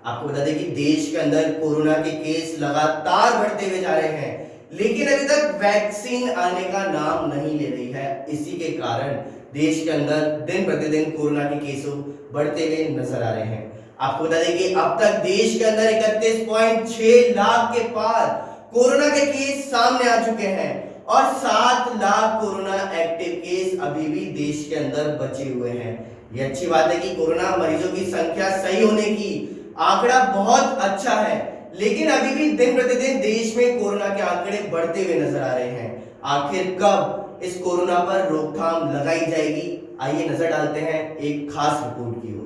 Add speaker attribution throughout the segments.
Speaker 1: आपको बता दें कि देश के अंदर कोरोना के केस लगातार बढ़ते हुए जा रहे हैं, लेकिन अभी तक वैक्सीन आने का नाम नहीं ले रही है। इसी के कारण देश के अंदर दिन प्रतिदिन कोरोना के केसों बढ़ते हुए नजर आ रहे हैं। आपको बता दें कि अब तक देश के अंदर 31.6 लाख के पार कोरोना के केस सामने आ चुके हैं और 7 लाख कोरोना एक्टिव केस अभी भी देश के अंदर बचे हुए हैं। ये अच्छी बात है कि कोरोना मरीजों की संख्या सही होने की आंकड़ा बहुत अच्छा है, लेकिन अभी भी दिन प्रतिदिन देश में कोरोना के आंकड़े बढ़ते हुए नजर आ रहे हैं। आखिर कब इस कोरोना पर रोकथाम लगाई जाएगी, आइए नजर डालते हैं एक खास रिपोर्ट की ओर।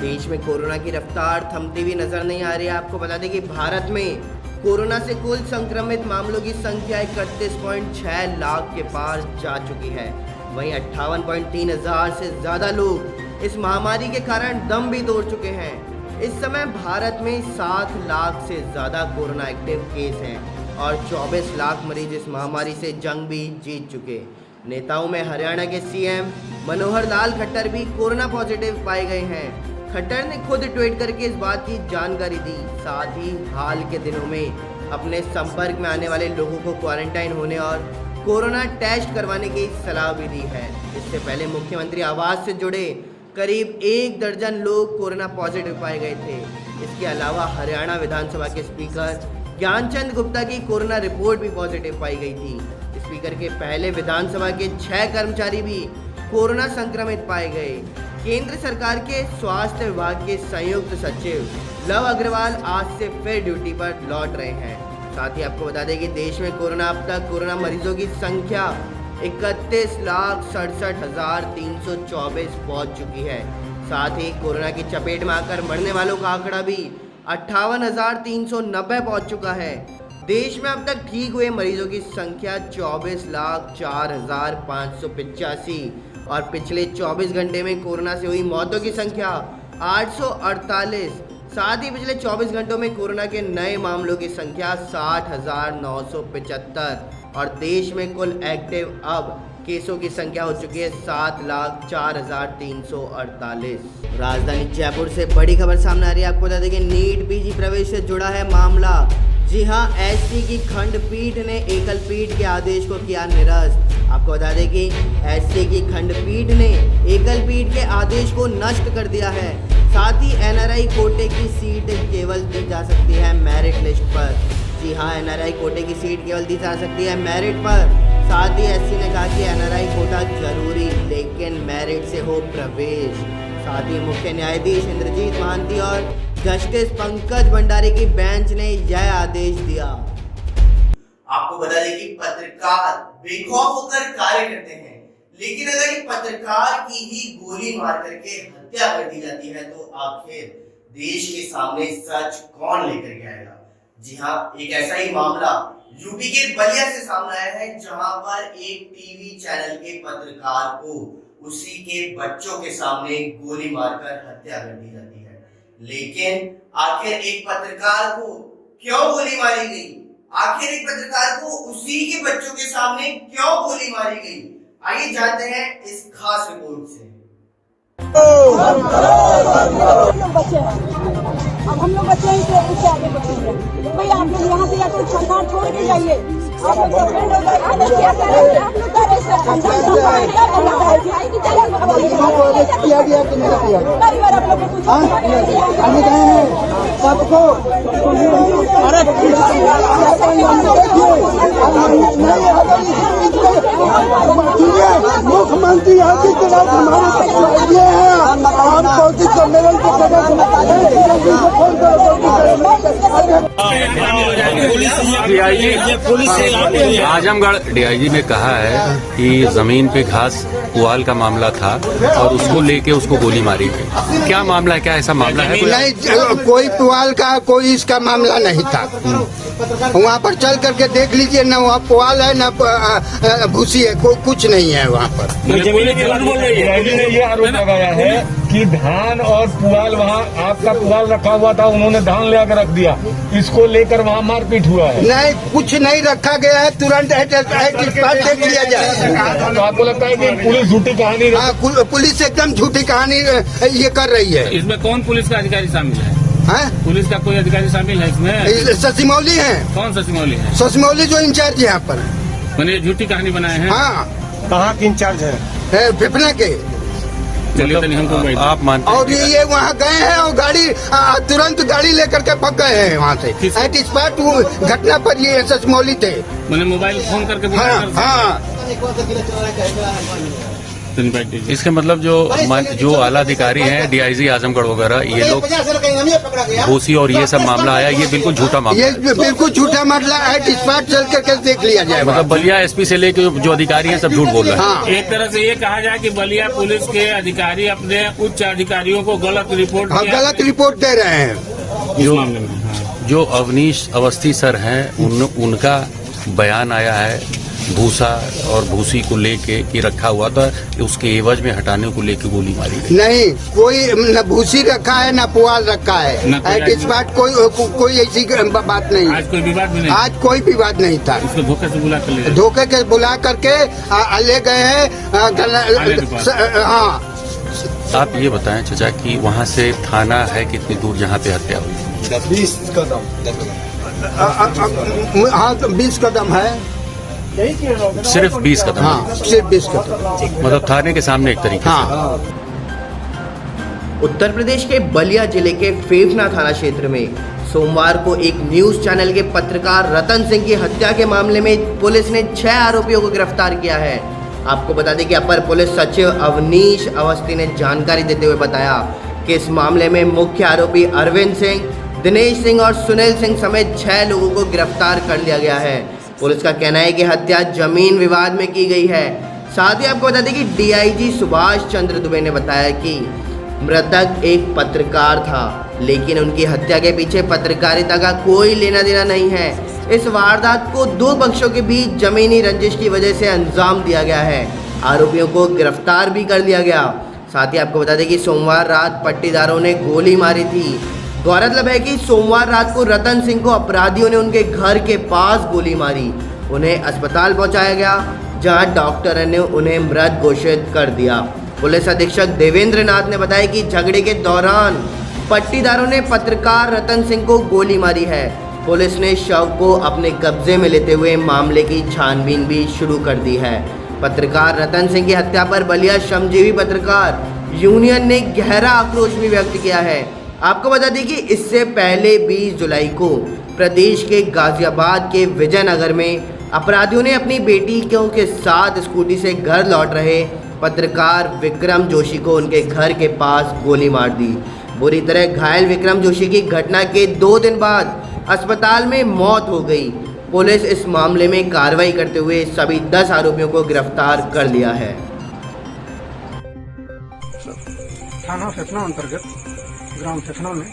Speaker 1: देश में कोरोना की रफ्तार थमती हुई नजर नहीं आ रही है। आपको बता दें कि भारत में कोरोना से कुल संक्रमित मामलों की संख्या 31.6 लाख के पार जा चुकी है। वहीं 58.3 हजार से ज्यादा लोग इस महामारी के कारण दम भी तोड़ चुके हैं। इस समय भारत में 7 लाख से ज्यादा कोरोना एक्टिव केस हैं और 24 लाख मरीज इस महामारी से जंग भी जीत चुके। नेताओं में हरियाणा के सीएम मनोहर लाल खट्टर भी कोरोना पॉजिटिव पाए गए हैं। खट्टर ने खुद ट्वीट करके इस बात की जानकारी दी। साथ ही हाल के दिनों में अपने संपर्क में आने वाले लोगों को क्वारंटाइन होने और कोरोना टेस्ट करवाने की सलाह भी दी है। इससे पहले मुख्यमंत्री आवास से जुड़े करीब 1 दर्जन लोग कोरोना पॉजिटिव पाए गए थे। इसके अलावा हरियाणा विधानसभा के स्पीकर ज्ञानचंद गुप्ता की कोरोना रिपोर्ट भी पॉजिटिव पाई गई थी। स्पीकर के पहले विधानसभा के 6 कर्मचारी भी कोरोना संक्रमित पाए गए। केंद्र सरकार के स्वास्थ्य विभाग के संयुक्त सचिव लव अग्रवाल आज से फिर ड्यूटी पर लौट रहे हैं। साथ ही आपको बता दें कि देश में अब तक कोरोना मरीजों की संख्या 31,67,324 पहुंच चुकी है। साथ ही कोरोना की चपेट में आकर मरने वालों का आंकड़ा भी 58,390 पहुंच चुका है। देश में अब तक ठीक हुए मरीजों की संख्या 24,04,585 और पिछले 24 घंटे में कोरोना से हुई मौतों की संख्या 848। साथ ही पिछले 24 घंटों में कोरोना के नए मामलों की संख्या 60,975 और देश में कुल एक्टिव अब केसों की संख्या हो चुकी है 7,04,348। राजधानी जयपुर से बड़ी खबर सामने आ रही है। आपको बता दें कि नीट पीजी प्रवेश से जुड़ा है मामला। जी हां, एससी की खंडपीठ ने एकल पीठ के आदेश को किया निरस्त। आपको बता दें कि एससी की खंडपीठ ने एकल पीठ के आदेश को नष्ट कर दिया है। साथ ही एनआरआई कोटे की सीट केवल दी जा सकती है मेरिट लिस्ट पर। जी हाँ, एनआरआई कोटे की सीट केवल दी जा सकती है मेरिट पर। साथ ही एससी ने कहा कि एनआरआई कोटा जरूरी, लेकिन मेरिट से हो प्रवेश। साथ ही मुख्य न्यायाधीश इंद्रजीत महांती और जस्टिस पंकज भंडारी की बेंच ने यह आदेश दिया। आपको बता दें कि पत्रकार बेखौफ होकर कार्य करते हैं, लेकिन अगर एक पत्रकार की ही गोली मार करके हत्या कर दी जाती है तो आखिर देश के सामने सच कौन लेकर के आएगा। जी हाँ, एक ऐसा ही मामला यूपी के बलिया से सामने आया है, जहां पर एक टीवी चैनल के पत्रकार को उसी के बच्चों के सामने गोली मारकर हत्या कर दी जाती है। लेकिन आखिर एक पत्रकार को क्यों गोली मारी गई, आखिर एक पत्रकार को उसी के बच्चों के सामने क्यों गोली मारी गई, आइए जानते हैं इस खास रिपोर्ट से।
Speaker 2: अब हम लोग बच्चे हैं, इससे आगे बढ़ेंगे भाई। आप लोग यहाँ से या तो सरकार छोड़ के जाइए। आप लोग क्या कर रहे हैं? आप लोग क्या कर किया गया कि नहीं किया? कई बार आप लोग को सबको मुख्यमंत्री आदित्यनाथ हमारे ये है। हम कोशिश सम्मेलन को
Speaker 3: आजमगढ़ डीआईजी ने कहा है कि जमीन पे घास पुआल का मामला था और उसको लेके उसको गोली मारी गई। क्या मामला है, क्या ऐसा मामला है?
Speaker 4: नहीं, कोई पुआल का कोई इसका मामला नहीं था। वहाँ पर चल करके देख लीजिए, न वहाँ पुआल है न भूसी है, कोई कुछ नहीं है वहाँ पर।
Speaker 5: ये आरोप लगाया है कि धान और पुआल, वहाँ आपका पुआल रखा हुआ था, उन्होंने धान ले आकर रख दिया, इसको लेकर वहाँ मारपीट हुआ है।
Speaker 4: नहीं, कुछ नहीं रखा गया है, तुरंत देख लिया जाए।
Speaker 5: तो आपको लगता है कि पुलिस झूठी कहानी?
Speaker 4: हाँ, पुलिस एकदम झूठी कहानी ये कर रही है।
Speaker 3: इसमें कौन पुलिस का अधिकारी शामिल है?
Speaker 4: हैं?
Speaker 5: पुलिस का कोई अधिकारी शामिल है इसमें?
Speaker 4: ससिमौली है।
Speaker 5: कौन सा सिमौली है?
Speaker 4: ससिमौली जो इंचार्ज यहाँ पर।
Speaker 5: मैंने झूठी कहानी बनाए हैं।
Speaker 4: हाँ,
Speaker 5: कहाँ के इंचार्ज है?
Speaker 4: फिपना के।
Speaker 5: चलिए तो हमको
Speaker 3: आप मानते
Speaker 4: और ये वहाँ गए हैं और गाड़ी तुरंत गाड़ी लेकर के भाग गए हैं वहाँ से। एट स्पॉट वो घटना पर ये सचमौली थे।
Speaker 5: मैंने मोबाइल फोन करके
Speaker 4: हाँ हाँ।
Speaker 3: इसके मतलब जो आला अधिकारी हैं डीआईजी आजमगढ़ वगैरह, ये लोग भूसी और ये सब मामला आया, ये बिल्कुल झूठा मामला
Speaker 4: ये
Speaker 3: है।
Speaker 4: बिल्कुल झूठा मामला है। एट स्पॉट चल करके देख लिया जाए।
Speaker 3: मतलब बलिया एसपी से लेके जो अधिकारी हैं सब झूठ बोल रहे हैं।
Speaker 4: हाँ,
Speaker 5: एक तरह से ये कहा जाए कि बलिया पुलिस के अधिकारी अपने उच्च अधिकारियों को गलत रिपोर्ट
Speaker 4: हाँ, गलत रिपोर्ट दे रहे हैं।
Speaker 3: जो अवनीश अवस्थी सर हैं उनका बयान आया है भूसा और भूसी को लेके कि रखा हुआ था, उसके एवज में हटाने को लेके गोली मारी गई।
Speaker 4: नहीं, कोई न भूसी रखा है न पुआल रखा है। एट स्पॉट कोई ऐसी बात नहीं।
Speaker 5: आज कोई विवाद भी नहीं।
Speaker 4: आज कोई विवाद नहीं था।
Speaker 5: उसको धोखे से बुला कर ले
Speaker 4: धोखे के बुला करके ले गए हैं। हाँ,
Speaker 3: आप ये बताएं चाचा कि वहाँ से थाना है कितनी दूर जहाँ पे हत्या हुई?
Speaker 6: 20 कदम।
Speaker 4: हाँ, तो 20 कदम है।
Speaker 3: सिर्फ 20 कदम?
Speaker 4: हाँ, सिर्फ 20 कदम।
Speaker 3: मतलब थाने के सामने एक तरीके से।
Speaker 4: हाँ।
Speaker 1: उत्तर प्रदेश के बलिया जिले के फेफना थाना क्षेत्र में सोमवार को एक न्यूज चैनल के पत्रकार रतन सिंह की हत्या के मामले में पुलिस ने 6 आरोपियों को गिरफ्तार किया है। आपको बता दें कि अपर पुलिस सचिव अवनीश अवस्थी ने जानकारी देते हुए बताया कि इस मामले में मुख्य आरोपी अरविंद सिंह, दिनेश सिंह और सुनील सिंह समेत 6 लोगों को गिरफ्तार कर लिया गया है। पुलिस का कहना है कि हत्या जमीन विवाद में की गई है। साथ ही आपको बता दें कि डीआईजी सुभाष चंद्र दुबे ने बताया कि मृतक एक पत्रकार था, लेकिन उनकी हत्या के पीछे पत्रकारिता का कोई लेना देना नहीं है। इस वारदात को 2 पक्षों के बीच जमीनी रंजिश की वजह से अंजाम दिया गया है। आरोपियों को गिरफ्तार भी कर लिया गया। साथ ही आपको बता दें कि सोमवार रात पट्टीदारों ने गोली मारी थी। गौरतलब है कि सोमवार रात को रतन सिंह को अपराधियों ने उनके घर के पास गोली मारी। उन्हें अस्पताल पहुंचाया गया, जहां डॉक्टर ने उन्हें मृत घोषित कर दिया। पुलिस अधीक्षक देवेंद्र नाथ ने बताया कि झगड़े के दौरान पट्टीदारों ने पत्रकार रतन सिंह को गोली मारी है। पुलिस ने शव को अपने कब्जे में लेते हुए मामले की छानबीन भी शुरू कर दी है। पत्रकार रतन सिंह की हत्या पर बलिया श्रमजीवी पत्रकार यूनियन ने गहरा आक्रोश भी व्यक्त किया है। आपको बता दें कि इससे पहले 20 जुलाई को प्रदेश के गाजियाबाद के विजयनगर में अपराधियों ने अपनी बेटी के साथ स्कूटी से घर लौट रहे पत्रकार विक्रम जोशी को उनके घर के पास गोली मार दी। बुरी तरह घायल विक्रम जोशी की घटना के 2 दिन बाद अस्पताल में मौत हो गई। पुलिस इस मामले में कार्रवाई करते हुए सभी 10 आरोपियों को गिरफ्तार कर लिया है।
Speaker 7: थाना फेफना अंतर्गत ग्राम फेफना में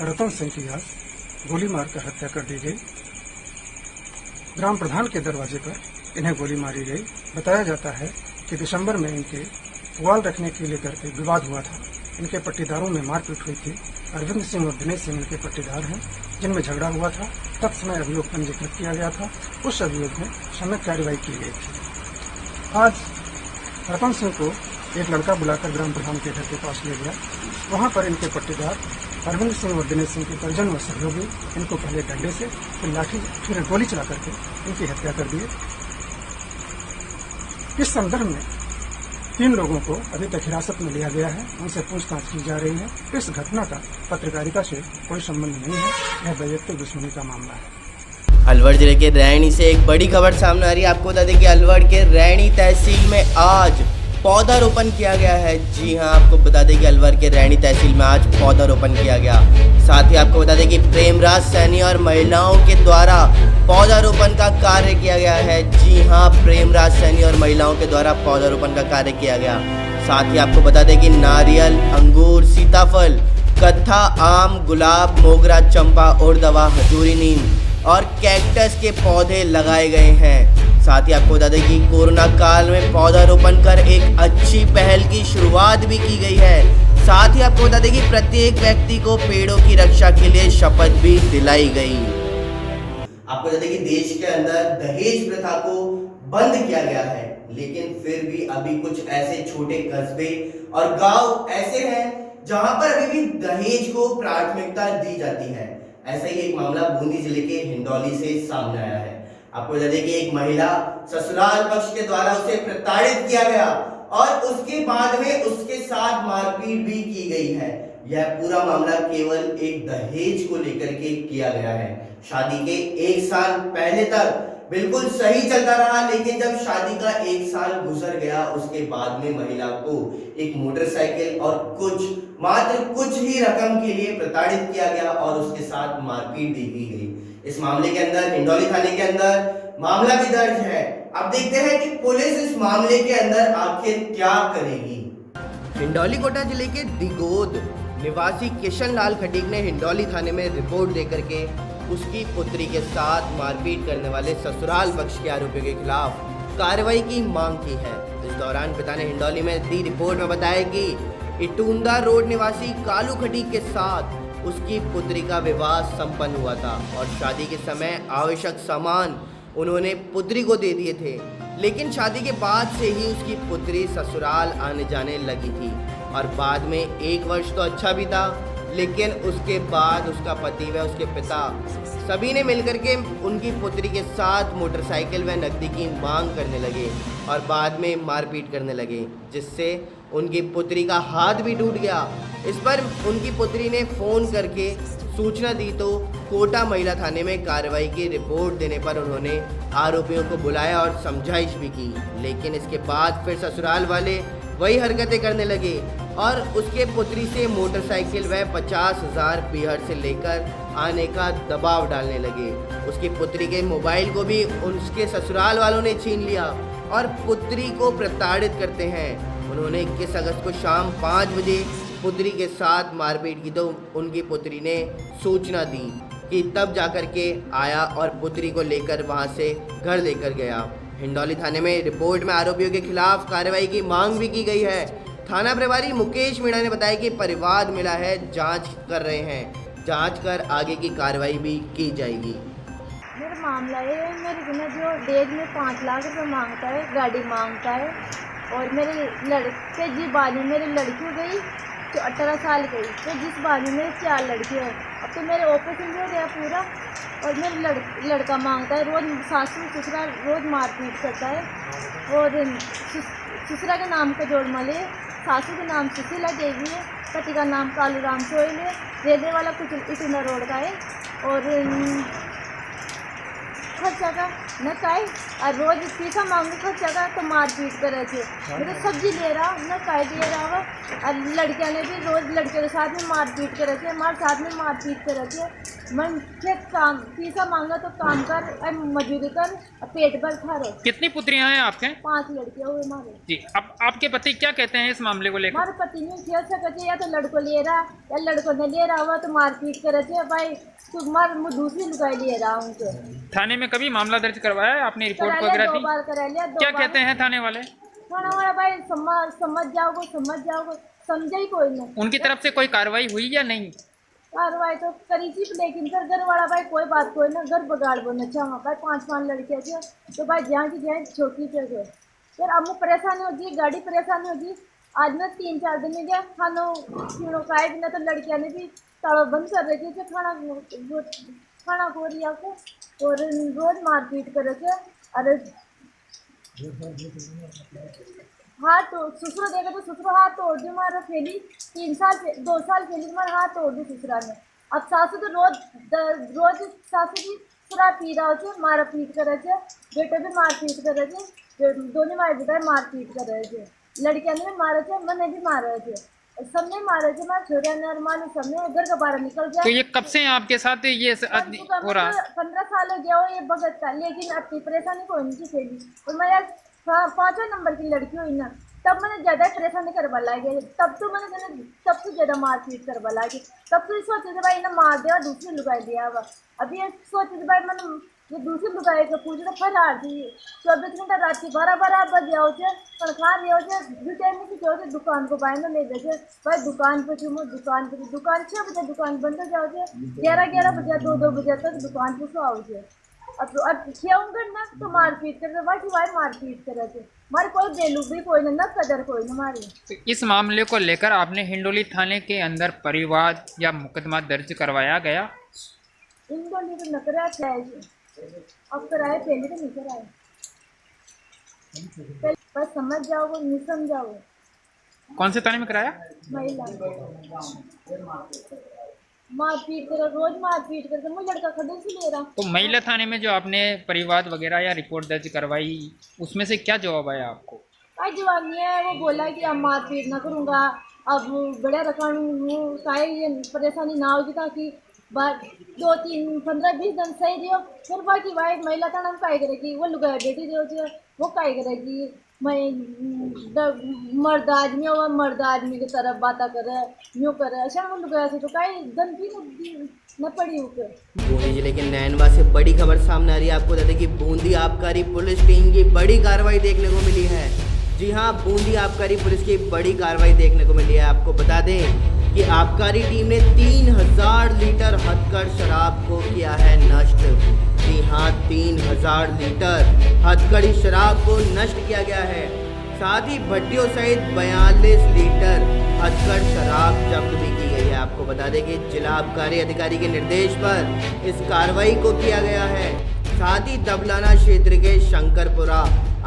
Speaker 7: रतन सिंह की आज गोली मारकर हत्या कर दी गई। ग्राम प्रधान के दरवाजे पर इन्हें गोली मारी गई। बताया जाता है कि दिसंबर में इनके पुआल रखने के लेकर के विवाद हुआ था। इनके पट्टीदारों में मारपीट हुई थी। अरविंद सिंह और दिनेश सिंह इनके पट्टीदार हैं, जिनमें झगड़ा हुआ था। तत्समय अभियोग पंजीकृत किया गया था। उस अभियोग में सम्यक कार्रवाई की गई थी। आज रतन सिंह को एक लड़का बुलाकर ग्राम प्रधान के घर के पास ले गया। वहां पर इनके पट्टीदार अरविंद सिंह और दिनेश सिंह के परिजन व सहयोगी इनको पहले डंडे से फिर लाठी फिर गोली चला करके इनकी हत्या कर दिए। इस संदर्भ में 3 लोगों को अभी तक हिरासत में लिया गया है। उनसे पूछताछ की जा रही है। इस घटना का पत्रकारिता से कोई संबंध नहीं है। यह वैयक्तिक दुश्मनी का मामला है।
Speaker 1: अलवर जिले के रैणी से एक बड़ी खबर सामने आ रही है। आपको बता दें कि अलवर के रैणी तहसील में आज पौधारोपण किया गया है। जी हां, आपको बता दें कि अलवर के रैणी तहसील में आज पौधारोपण किया गया। साथ ही आपको बता दें कि प्रेमराज सैनी और महिलाओं के द्वारा पौधारोपण का कार्य किया गया है। जी हां, प्रेमराज सैनी और महिलाओं के द्वारा पौधारोपण का कार्य किया गया। साथ ही आपको बता दें कि नारियल, अंगूर, सीताफल, कत्था, आम, गुलाब, मोगरा, चंपा, और दवा, हजूरी नीम और कैक्टस के पौधे लगाए गए हैं। साथ ही आपको बता दें कि कोरोना काल में पौधारोपण कर एक अच्छी पहल की शुरुआत भी की गई है। साथ ही आपको बता दें कि प्रत्येक व्यक्ति को पेड़ों की रक्षा के लिए शपथ भी दिलाई गई। आपको बता दें कि देश के अंदर दहेज प्रथा को बंद किया गया है, लेकिन फिर भी अभी कुछ ऐसे छोटे कस्बे और गांव ऐसे हैं जहां पर अभी भी दहेज को प्राथमिकता दी जाती है। ऐसा ही एक मामला बूंदी जिले के हिंडौली से सामने आया है। आपको बता दें कि एक महिला ससुराल पक्ष के द्वारा उसे प्रताड़ित किया गया और उसके बाद में उसके साथ मारपीट भी की गई है। यह पूरा मामला केवल एक दहेज को लेकर के किया गया है। शादी के 1 साल पहले तक बिल्कुल सही चलता रहा, लेकिन जब शादी का 1 साल गुजर गया उसके बाद में महिला को एक मोटरसाइकिल और मात्र कुछ ही रकम के लिए प्रताड़ित किया गया और उसके साथ मारपीट भी की गई। इस मामले के अंदर हिंडौली थाने के अंदर मामला भी दर्ज है। अब देखते हैं कि पुलिस इस मामले के अंदर आखिर क्या करेगी। हिंडौली कोटा जिले के दिगोद निवासी किशन लाल खटीक ने हिंडौली थाने में रिपोर्ट देकर के उसकी पुत्री के साथ मारपीट करने वाले ससुराल पक्ष के आरोपियों के खिलाफ कार्रवाई की मांग की है। इस दौरान पिता ने हिंडौली में दी रिपोर्ट में बताया कि इटूंदा रोड निवासी कालू खटीक के साथ उसकी पुत्री का विवाह संपन्न हुआ था और शादी के समय आवश्यक सामान उन्होंने पुत्री को दे दिए थे, लेकिन शादी के बाद से ही उसकी पुत्री ससुराल आने जाने लगी थी और बाद में 1 वर्ष तो अच्छा भी था, लेकिन उसके बाद उसका पति व उसके पिता सभी ने मिलकर के उनकी पुत्री के साथ मोटरसाइकिल व नकदी की मांग करने लगे और बाद में मारपीट करने लगे, जिससे उनकी पुत्री का हाथ भी टूट गया। इस पर उनकी पुत्री ने फ़ोन करके सूचना दी तो कोटा महिला थाने में कार्रवाई की रिपोर्ट देने पर उन्होंने आरोपियों को बुलाया और समझाइश भी की, लेकिन इसके बाद फिर ससुराल वाले वही हरकतें करने लगे और उसके पुत्री से मोटरसाइकिल व 50,000 बिहार से लेकर आने का दबाव डालने लगे। उसकी पुत्री के मोबाइल को भी उसके ससुराल वालों ने छीन लिया और पुत्री को प्रताड़ित करते हैं। उन्होंने 21 अगस्त को शाम 5 बजे पुत्री के साथ मारपीट की तो उनकी पुत्री ने सूचना दी कि तब जाकर के आया और पुत्री को लेकर वहां से घर लेकर गया। हिंडौली थाने में रिपोर्ट में आरोपियों के खिलाफ कार्रवाई की मांग भी की गई है। थाना प्रभारी मुकेश मीणा ने बताया कि परिवाद मिला है, जांच कर रहे हैं, जांच कर आगे की कार्रवाई भी की जाएगी।
Speaker 6: मेरा मामला है, मेरे ना जो डेज में 5 लाख रुपये मांगता है, गाड़ी मांगता है और मेरे लड़के जी बाद में मेरी लड़की हो गई जो 18 साल की, तो जिस बाद में मेरे 4 लड़के हैं। अब तो मेरे ऑपरेशन भी हो गया पूरा और मेरा लड़का मांगता है, रोज़ सासू ससुरा रोज़ मारपीट करता है और ससुरा के नाम का जोड़ मले, सासू के नाम सुशीला देवी है, पति का नाम कालू राम सोहेल है, रहने वाला कुछ इटूंदा रोड का है और खर्चा का न काय और रोज पैसा मांगे खर्चा का तो मारपीट करे थे। मतलब सब्जी ले रहा न काय दे रहा हुआ और लड़कियाँ ने भी रोज लड़के के साथ में मारपीट करे थे, हमारे साथ में मारपीट करे थे। मन खेत काम पैसा मांगा तो काम कर और मजदूरी कर और पेट भर खा रहे।
Speaker 8: कितनी पुत्रियां हैं आपके?
Speaker 6: 5 लड़कियाँ हुए हमारे
Speaker 8: जी। अब आपके पति क्या कहते हैं इस मामले को लेकर?
Speaker 6: हमारे पति ने खेल सकते या तो लड़को ले रहा या लड़को ने ले रहा हुआ तो मारपीट करे थे। भाई तुम्हार दूसरी लुगाई ले रहा उनके।
Speaker 8: थाने में कभी मामला दर्ज करवाया है आपने? रिपोर्ट वगैरह दी?
Speaker 6: 2 बार करा लिया।
Speaker 8: क्या कहते हैं थाने वाले?
Speaker 6: थाना वाला भाई समझ जाओगे समझे ही कोई नहीं।
Speaker 8: उनकी तरफ से कोई कार्रवाई हुई या नहीं?
Speaker 6: कार्रवाई तो करी थी, लेकिन फिर घर वाला भाई कोई बात कोई ना, घर बगाड़ बोलना चाहा भाई 5 लड़के थे तो भाई जहाँ की जहाँ छोटी थे फिर अमू परेशानी होती, गाड़ी परेशानी होती। आज ना 3-4 दिन में गया खाना पीनो खाए बिना तो लड़कियाँ ने भी ताला बंद कर रहे थे खाना खो रही आपको और रोज मारपीट कर रहे थे। अरे हाथ तो ससुर देखा तो ससुर हाथ तोड़ दी मारा फैली 2 साल पहले तुम्हारा हाथ तोड़ दी ससुराल में। अब सासू तो रोज सासू की शराब पी रहा थे, मारा पीट कर रहे थे, बेटे भी मारपीट कर रहे थे, दोनों मारे बेटा मारपीट कर रहे थे, लड़कियां ने भी मारे थे, मैंने भी मारे थे, सबने मारे थे, मैं छोरिया ने माने सबने घर का बाहर निकल गया।
Speaker 8: तो ये कब से आपके साथ ये हो रहा?
Speaker 6: 15 साल हो गया हो ये भगत का, लेकिन अपनी परेशानी कोई नहीं थी और मैं यार 5वें नंबर की लड़की हुई ना तब मैंने ज़्यादा परेशानी करवा लगी। तब तो मैंने सबसे ज़्यादा मारपीट करवा लगी। तब तो सोचे थे भाई इन्हें मार दिया दूसरी लुगाई दिया हुआ। अभी ये सोचे थे भाई मैंने ये दूसरी लुगाई को पूछे तो फल हार दी 24 घंटा रात के 12 बजे आओ तनख्वाह दिया दो टाइम में क्यों दुकान को बाहर ले दे भाई दुकान पर चूमो दुकान 6 बजे दुकान बंद हो जाओ 11 बजे 2 बजे तक दुकान पर सो आओ। अब खेऊंगा ना तो मारपीट कर भाई मारपीट कर रहे थे हमारे कोई वैल्यू भी कोई ना कदर कोई ना हमारी।
Speaker 8: तो इस मामले को लेकर आपने हिंडोली थाने के अंदर परिवाद या मुकदमा दर्ज करवाया गया?
Speaker 6: इनको नहीं तो न कराया अब कराए, पहले तो नहीं कराए। बस समझ जाओ, नहीं समझाओ।
Speaker 8: कौन से थाने में कराया?
Speaker 6: महिला मारपीट कर, रोज मारपीट करके मुझे लड़का खड़े से ले रहा।
Speaker 8: तो महिला थाने में जो आपने परिवाद वगैरह या रिपोर्ट दर्ज करवाई, उसमें से क्या जवाब आया आपको?
Speaker 6: कोई जवाब नहीं है। वो बोला कि अब मारपीट ना करूँगा, अब बड़ा रकम ये परेशानी ना होगी, ताकि 2, 3, 15, 20 दिन सही दियो। फिर बाकी वाइट महिला थाना में काय करेगी, वो लुगाई बेटी जो वो काय करेगी। मैं मर्द आदमी और मर्द आदमी की तरफ बातें करे, यूँ करे, अच्छा वो लुगाई से तो कई धमकी न पड़ी ऊपर।
Speaker 1: बूंदी जिले के नैनवा से बड़ी खबर सामने आ रही है। आपको बता दें कि बूंदी आबकारी पुलिस टीम की बड़ी कार्रवाई देखने को मिली है। जी हाँ, बूंदी आबकारी पुलिस की बड़ी कार्रवाई देखने को मिली है। आपको बता दें कि आबकारी टीम ने 3000 लीटर हथकढ़ शराब को किया है नष्ट। जी हाँ, 3000 लीटर हथकड़ी शराब को नष्ट किया गया है। साथ ही भट्टियों सहित 42 लीटर हथकड़ शराब जब्त भी की गई है। आपको बता दें कि जिला आबकारी अधिकारी के निर्देश पर इस कार्रवाई को किया गया है। साथ ही दबलाना क्षेत्र के शंकरपुरा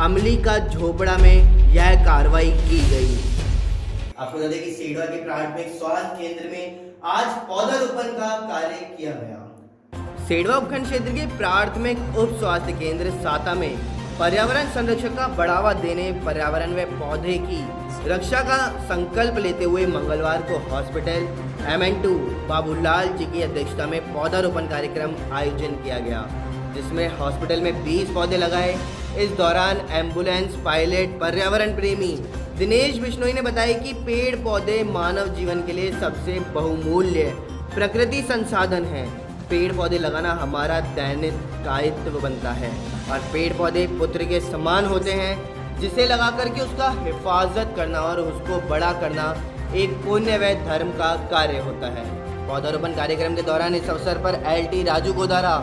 Speaker 1: अमली का झोपड़ा में यह कार्रवाई की गई। आपको बता दें कि सेडवा के प्राथमिक स्वास्थ्य केंद्र में आज पौधारोपण का कार्य किया गया। सेडवा उपखंड क्षेत्र के प्राथमिक उप स्वास्थ्य केंद्र साता में पर्यावरण संरक्षण का बढ़ावा देने, पर्यावरण व पौधे की रक्षा का संकल्प लेते हुए मंगलवार को हॉस्पिटल MN2 बाबूलाल जी की अध्यक्षता में पौधारोपण कार्यक्रम आयोजन किया गया, जिसमें हॉस्पिटल में 20 पौधे लगाए। इस दौरान एम्बुलेंस पायलट पर्यावरण प्रेमी दिनेश बिश्नोई ने बताया कि पेड़ पौधे मानव जीवन के लिए सबसे बहुमूल्य प्रकृति संसाधन है। पेड़ पौधे लगाना हमारा दैनिक दायित्व बनता है और पेड़ पौधे पुत्र के समान होते हैं, जिसे लगा करके उसका हिफाजत करना और उसको बड़ा करना एक पुण्य व धर्म का कार्य होता है। पौधारोपण कार्यक्रम के दौरान इस अवसर पर LT राजू गोदारा,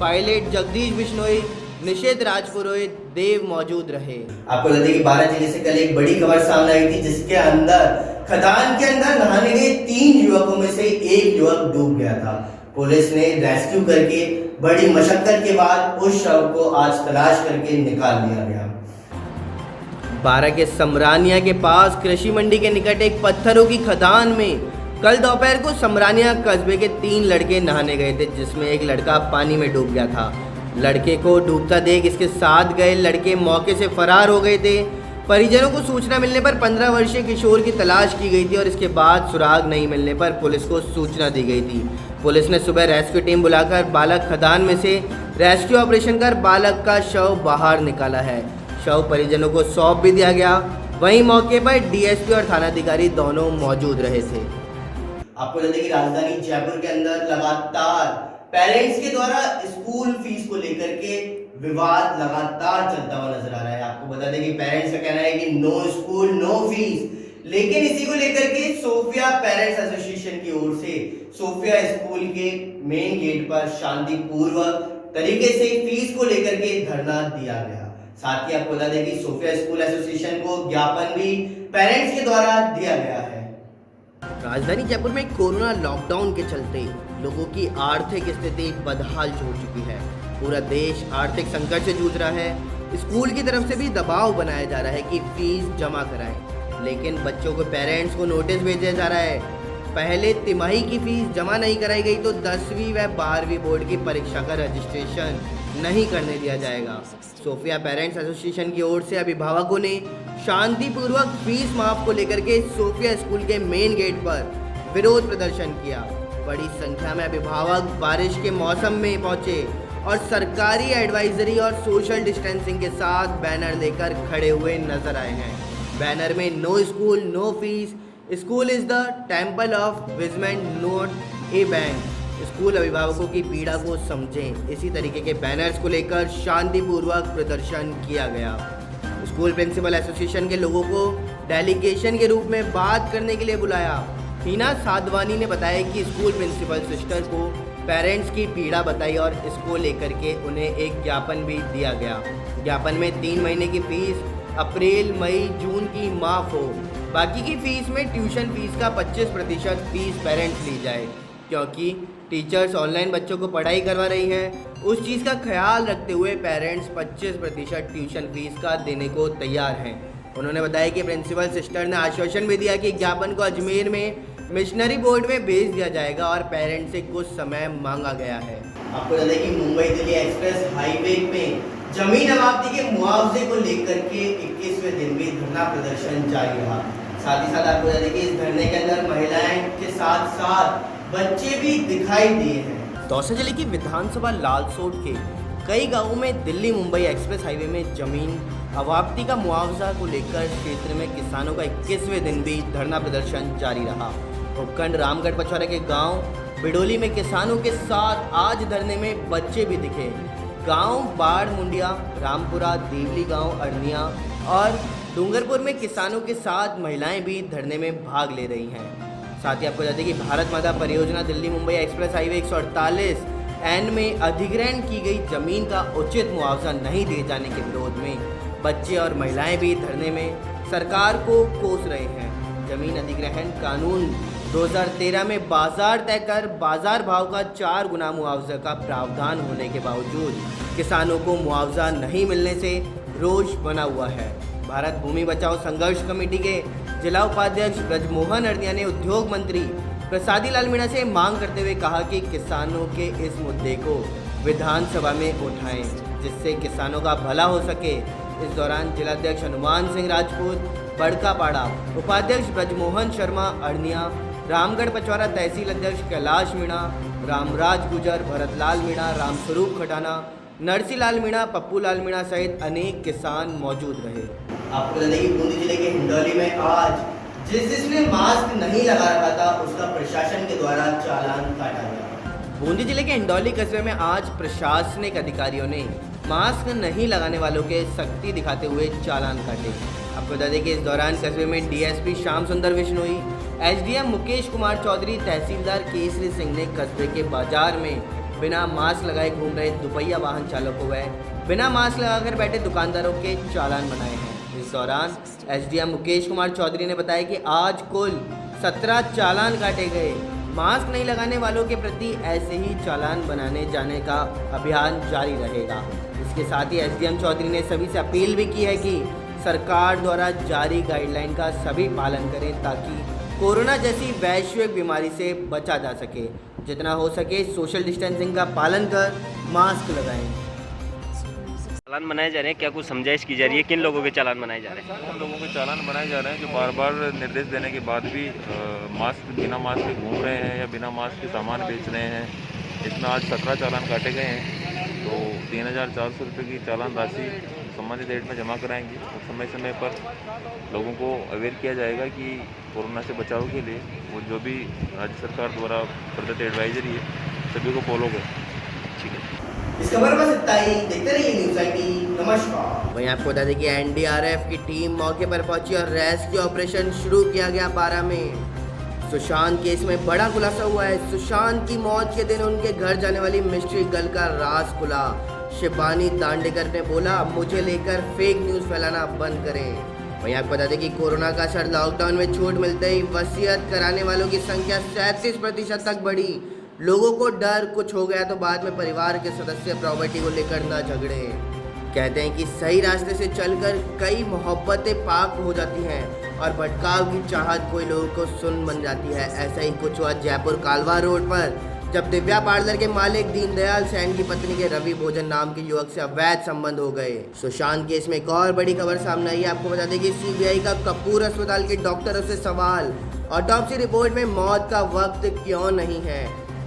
Speaker 1: पायलट जगदीश बिश्नोई, निषेध राजपुरोहित देव मौजूद रहे। आपको बता दें कि 12 जिले से कल एक बड़ी खबर सामने आई थी, जिसके अंदर खदान के अंदर नहाने गए 3 युवकों में से एक युवक डूब गया था। पुलिस ने रेस्क्यू करके बड़ी मशक्कत के बाद उस शव को आज तलाश करके निकाल लिया गया। 12 के समरानिया के पास कृषि मंडी के निकट एक पत्थरों की खदान में कल दोपहर को समरानिया कस्बे के 3 लड़के नहाने गए थे, जिसमें एक लड़का पानी में डूब गया था। लड़के को डूबता देख इसके साथ गए लड़के मौके से फरार हो गए थे। परिजनों को सूचना मिलने पर 15 वर्षीय किशोर की तलाश की गई थी और इसके बाद सुराग नहीं मिलने पर पुलिस को सूचना दी गई थी। पुलिस ने सुबह रेस्क्यू टीम बुलाकर बालक खदान में से रेस्क्यू ऑपरेशन कर बालक का शव बाहर निकाला है। शव परिजनों को सौंप भी दिया गया। वहीं मौके पर DSP और थानाधिकारी दोनों मौजूद रहे थे। आपको बता दें कि राजधानी जयपुर के अंदर लगातार पेरेंट्स के द्वारा स्कूल फीस को लेकर के विवाद लगातार चलता हुआ नजर आ रहा है। आपको बता दें कि पेरेंट्स का कहना है कि नो स्कूल नो फीस, लेकिन इसी को लेकर के सोफिया पेरेंट्स एसोसिएशन की ओर से सोफिया स्कूल के मेन गेट पर शांतिपूर्वक तरीके से फीस को लेकर के धरना दिया गया। साथ ही आपको बता दें कि सोफिया स्कूल एसोसिएशन को ज्ञापन भी पेरेंट्स के द्वारा दिया गया है। राजधानी जयपुर में कोरोना लॉकडाउन के चलते लोगों की आर्थिक स्थिति बदहाल हो चुकी है। पूरा देश आर्थिक संकट से जूझ रहा है। स्कूल की तरफ से भी दबाव बनाया जा रहा है कि फीस जमा कराएं, लेकिन बच्चों को पेरेंट्स को नोटिस भेजा जा रहा है। पहले तिमाही की फीस जमा नहीं कराई गई तो 10वीं व 12वीं बोर्ड की परीक्षा का रजिस्ट्रेशन नहीं करने दिया जाएगा। सोफिया पेरेंट्स एसोसिएशन की ओर से अभिभावकों ने शांतिपूर्वक फीस माफ को लेकर के सोफिया स्कूल के मेन गेट पर विरोध प्रदर्शन किया। बड़ी संख्या में अभिभावक बारिश के मौसम में पहुंचे और सरकारी एडवाइजरी और सोशल डिस्टेंसिंग के साथ बैनर लेकर खड़े हुए नजर आए हैं। बैनर में no school no fees, school is the temple of विजमेंट नोट ए बैंक, स्कूल अभिभावकों की पीड़ा को समझें। इसी तरीके के बैनर्स को लेकर शांतिपूर्वक प्रदर्शन किया गया। स्कूल प्रिंसिपल एसोसिएशन के लोगों को डेलीगेशन के रूप में बात करने के लिए बुलाया। हिना साधवानी ने बताया कि स्कूल प्रिंसिपल सिस्टर को पेरेंट्स की पीड़ा बताई और इसको लेकर के उन्हें एक ज्ञापन भी दिया गया। ज्ञापन में 3 महीने की फीस अप्रैल, मई, जून की माफ़ हो। बाकी की फीस में ट्यूशन फीस का 25% फीस पेरेंट्स ली जाए, क्योंकि टीचर्स ऑनलाइन बच्चों को पढ़ाई करवा रही हैं। उस चीज़ का ख्याल रखते हुए पेरेंट्स 25% ट्यूशन फीस का देने को तैयार हैं। उन्होंने बताया कि प्रिंसिपल सिस्टर ने आश्वासन भी दिया कि ज्ञापन को अजमेर में मिशनरी बोर्ड में भेज दिया जाएगा और पेरेंट्स से कुछ समय मांगा गया है। आपको बता दें कि मुंबई दिल्ली एक्सप्रेस हाईवे में जमीन अवाप्ति के मुआवजे को लेकर के 21वें दिन भी धरना प्रदर्शन जारी रहा। साथ ही साथ आपको बता दें कि इस धरने के अंदर महिलाएं के साथ साथ बच्चे भी दिखाई दिए हैं। दौसा जिले की विधानसभा लालसोट के कई गांवों में दिल्ली मुंबई एक्सप्रेस हाईवे में जमीन अवाप्ति का मुआवजा को लेकर क्षेत्र में किसानों का 21वें दिन भी धरना प्रदर्शन जारी रहा। उपखंड रामगढ़ पचौरा के गांव बिडोली में किसानों के साथ आज धरने में बच्चे भी दिखे। गांव बाढ़ मुंडिया, रामपुरा, देवली गांव, अरनिया और डूंगरपुर में किसानों के साथ महिलाएं भी धरने में भाग ले रही हैं। साथ ही आपको बता दें कि भारत माता परियोजना Delhi Mumbai expressway highway 148 N में अधिग्रहण की गई जमीन का उचित मुआवजा नहीं दिए जाने के विरोध में बच्चे और महिलाएं भी धरने में सरकार को कोस रहे हैं। जमीन अधिग्रहण कानून 2013 में बाजार तय कर बाजार भाव का 4 गुना मुआवजा का प्रावधान होने के बावजूद किसानों को मुआवजा नहीं मिलने से रोष बना हुआ है। भारत भूमि बचाओ संघर्ष कमेटी के जिला उपाध्यक्ष ब्रजमोहन अरनिया ने उद्योग मंत्री प्रसादी लाल मीणा से मांग करते हुए कहा कि किसानों के इस मुद्दे को विधानसभा में उठाएं, जिससे किसानों का भला हो सके। इस दौरान जिलाध्यक्ष हनुमान सिंह राजपूत, बड़कापाड़ा उपाध्यक्ष ब्रजमोहन शर्मा अरनिया, रामगढ़ पचौरा तहसील अध्यक्ष कैलाश मीणा, रामराज गुजर, भरतलाल मीणा, रामस्वरूप खटाना, नरसीलाल मीणा, पप्पू लाल मीणा सहित अनेक किसान मौजूद रहे। आपको बता दें कि बूंदी जिले के हिंडौली में आज जिसने मास्क नहीं लगा रखा था उसका प्रशासन के द्वारा चालान काटा गया। बूंदी जिले के हिंडौली कस्बे में आज प्रशासनिक अधिकारियों ने मास्क नहीं लगाने वालों के सख्ती दिखाते हुए चालान काटे। आपको बता दें कि इस दौरान कस्बे में डीएसपी श्याम सुंदर बिश्नोई, एसडीएम मुकेश कुमार चौधरी, तहसीलदार केसरी सिंह ने कस्बे के बाजार में बिना मास्क लगाए घूम रहे दुपहिया वाहन चालकों व बिना मास्क लगाकर बैठे दुकानदारों के चालान बनाए हैं। इस दौरान एसडीएम मुकेश कुमार चौधरी ने बताया कि आज कुल 17 चालान काटे गए। मास्क नहीं लगाने वालों के प्रति ऐसे ही चालान बनाने जाने का अभियान जारी रहेगा। इसके साथ ही एसडीएम चौधरी ने सभी से अपील भी की है कि सरकार द्वारा जारी गाइडलाइन का सभी पालन करें ताकि कोरोना जैसी वैश्विक बीमारी से बचा जा सके। जितना हो सके सोशल डिस्टेंसिंग का पालन कर मास्क लगाएं।
Speaker 9: चालान बनाए जा रहे हैं, क्या कुछ समझाइश की जा रही है? किन लोगों के चालान बनाए जा रहे हैं?
Speaker 10: उन लोगों के चालान बनाए जा रहे हैं जो बार बार निर्देश देने के बाद भी बिना मास्क के घूम रहे हैं या बिना मास्क के सामान बेच रहे हैं। इसमें आज 17 चालान काटे गए हैं, तो 3400 रुपये की चालान राशि संबंधित डेट में जमा कराएंगे और समय समय पर लोगों को अवेयर किया जाएगा कि कोरोना से बचाव के लिए वो जो भी राज्य सरकार द्वारा प्रदत्त एडवाइजरी है सभी को फॉलो करें। ठीक है,
Speaker 1: इस खबर में इतना ही। देखते रहिए न्यूज़ ID। नमस्कार। वहीं आपको बता दें कि एनडीआरएफ की टीम मौके पर पहुंची और रेस्क्यू ऑपरेशन शुरू किया गया 12 में। सुशांत केस में बड़ा खुलासा हुआ है। सुशांत की मौत के दिन उनके घर जाने वाली मिस्ट्री गर्ल का राज खुला। शिबानी दांडेकर ने बोला, मुझे लेकर फेक न्यूज़ फैलाना बंद करें। वहीं आपको बता दें कि कोरोना का असर लॉकडाउन में छूट मिलते ही वसीयत कराने वालों की संख्या 37% तक बढ़ी। लोगों को डर कुछ हो गया तो बाद में परिवार के सदस्य प्रॉपर्टी को लेकर न झगड़े। कहते हैं कि सही रास्ते से चलकर कई मोहब्बतें पाक हो जाती हैं और भटकाव की चाहत कोई लोगों को सुन बन जाती है। ऐसा ही कुछ हुआ जयपुर कालवा रोड पर, जब दिव्या पार्लर के मालिक दीनदयाल सैन की पत्नी के रवि भोजन नाम के युवक से अवैध संबंध हो गए। सुशांत केस में एक और बड़ी खबर सामने आई है। आपको बता दें कि सीबीआई का कपूर अस्पताल के डॉक्टरों से सवाल, ऑटोप्सी रिपोर्ट में मौत का वक्त क्यों नहीं है?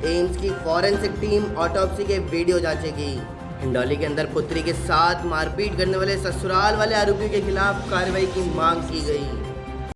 Speaker 1: एम्स की फॉरेंसिक टीम ऑटोप्सी के वीडियो जांचेगी। हिंडौली के अंदर पुत्री के साथ मारपीट करने वाले ससुराल वाले आरोपियों के खिलाफ कार्रवाई की मांग की गई।